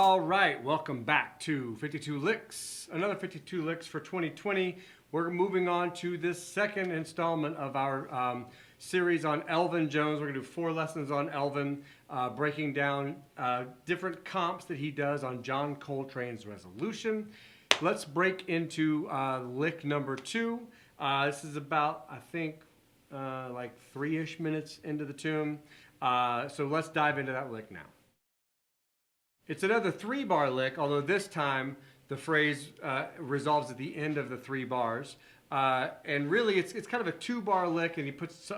All right, welcome back to 52 Licks, another 52 Licks for 2020. We're moving on to this second installment of our series on Elvin Jones. We're going to do 4 lessons on Elvin, breaking down different comps that he does on John Coltrane's Resolution. Let's break into lick number 2. This is about, I think, like 3-ish minutes into the tune. So let's dive into that lick now. It's another 3-bar lick, although this time the phrase resolves at the end of the 3 bars. And really it's kind of a 2-bar lick, and he puts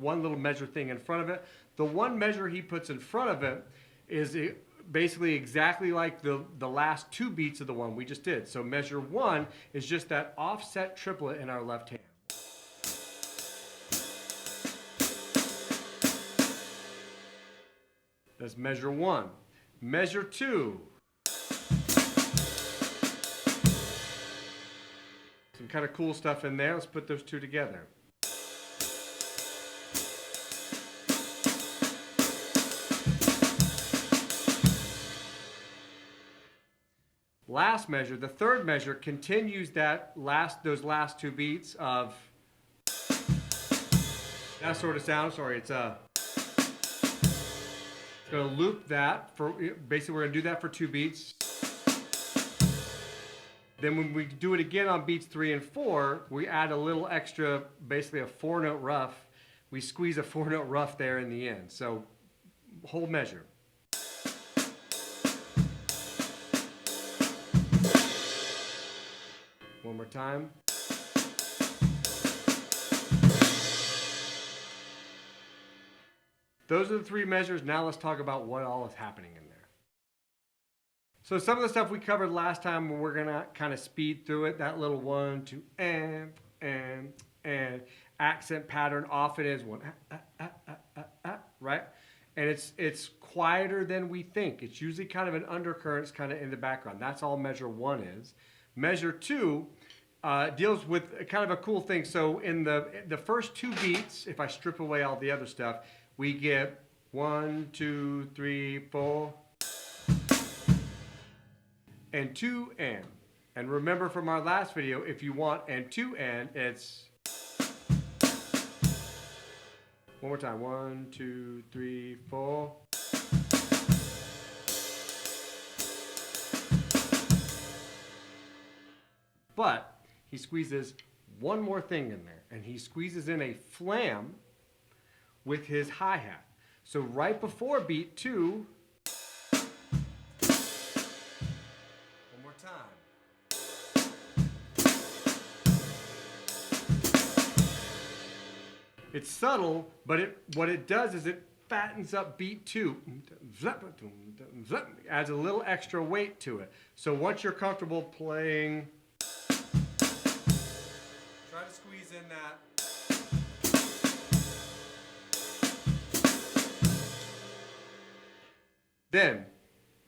one little measure thing in front of it. The one measure he puts in front of it is basically exactly like the last 2 beats of the one we just did. So measure 1 is just that offset triplet in our left hand. That's measure 1. Measure 2. Some kind of cool stuff in there. Let's put those 2 together. Last measure, the 3rd measure, continues those last 2 beats of that sort of sound. Sorry, it's going to loop that for, basically we're going to do that for 2 beats. Then when we do it again on beats 3 and 4, we add a little extra, basically a 4-note rough. We squeeze a 4-note rough there in the end. So whole measure. One more time. Those are the 3 measures. Now let's talk about what all is happening in there. So some of the stuff we covered last time, we're going to kind of speed through it. That little 1, 2, and accent pattern often is 1, right? And it's quieter than we think. It's usually kind of an undercurrent. It's kind of in the background. That's all measure 1 is. Measure 2 deals with kind of a cool thing. So in the first 2 beats, if I strip away all the other stuff, we get 1, 2, 3, 4, and 2 and. And remember from our last video, if you want and 2 and, it's one more time. 1, 2, 3, 4. But he squeezes one more thing in there, and he squeezes in a flam with his hi-hat. So right before beat 2, one more time. It's subtle, but what it does is it fattens up beat 2. Adds a little extra weight to it. So once you're comfortable playing, try to squeeze in that. Then,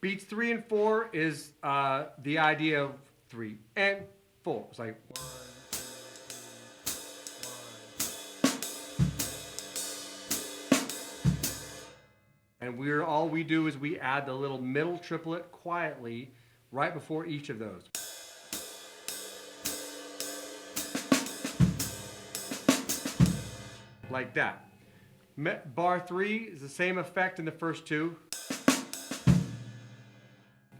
beats 3 and 4 is the idea of 3 and 4. It's like 1, 2, 3, 1. And all we do is we add the little middle triplet quietly right before each of those. Like that. Bar 3 is the same effect in the first 2.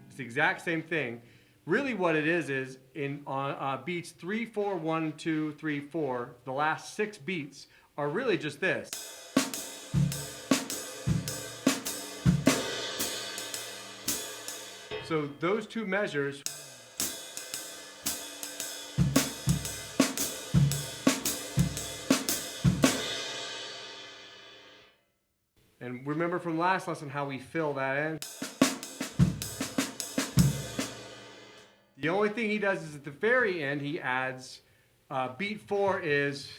It's the exact same thing. Really what it is on beats 3, 4, 1, 2, 3, 4, the last 6 beats are really just this. So those 2 measures and remember from last lesson how we fill that in. The only thing he does is at the very end he adds beat 4 is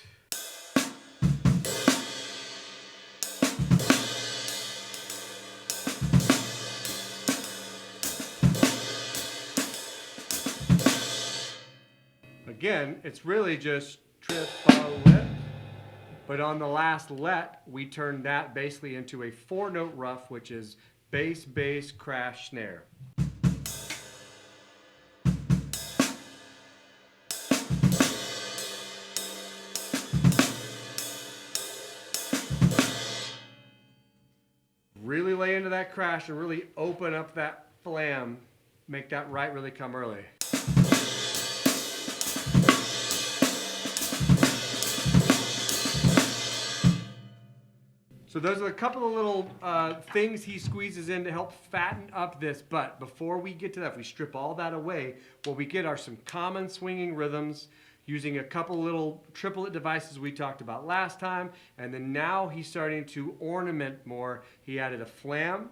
again, it's really just triplet, but on the last let we turn that basically into a 4-note rough, which is bass, bass, crash, snare. into that crash and really open up that flam. Make that right really come early. So those are a couple of little things he squeezes in to help fatten up this. But before we get to that, if we strip all that away, what we get are some common swinging rhythms using a couple little triplet devices we talked about last time. And then now he's starting to ornament more. He added a flam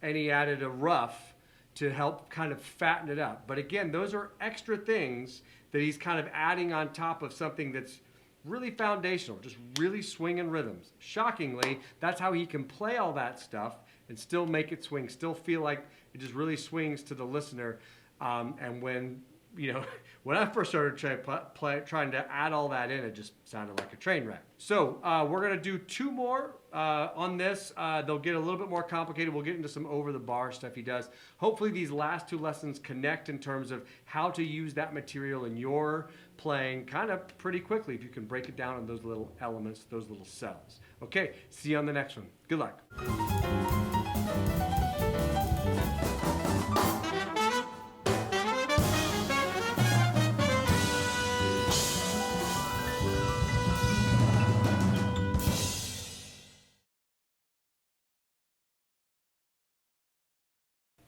and he added a ruff to help kind of fatten it up. But again, those are extra things that he's kind of adding on top of something that's really foundational, just really swinging rhythms. Shockingly, that's how he can play all that stuff and still make it swing, still feel like it just really swings to the listener. And when, you know, when I first started trying to add all that in, it just sounded like a train wreck. So we're gonna do two more on this. They'll get a little bit more complicated. We'll get into some over the bar stuff he does. Hopefully these last two lessons connect in terms of how to use that material in your playing kind of pretty quickly if you can break it down in those little elements, those little cells. Okay, see you on the next one. Good luck.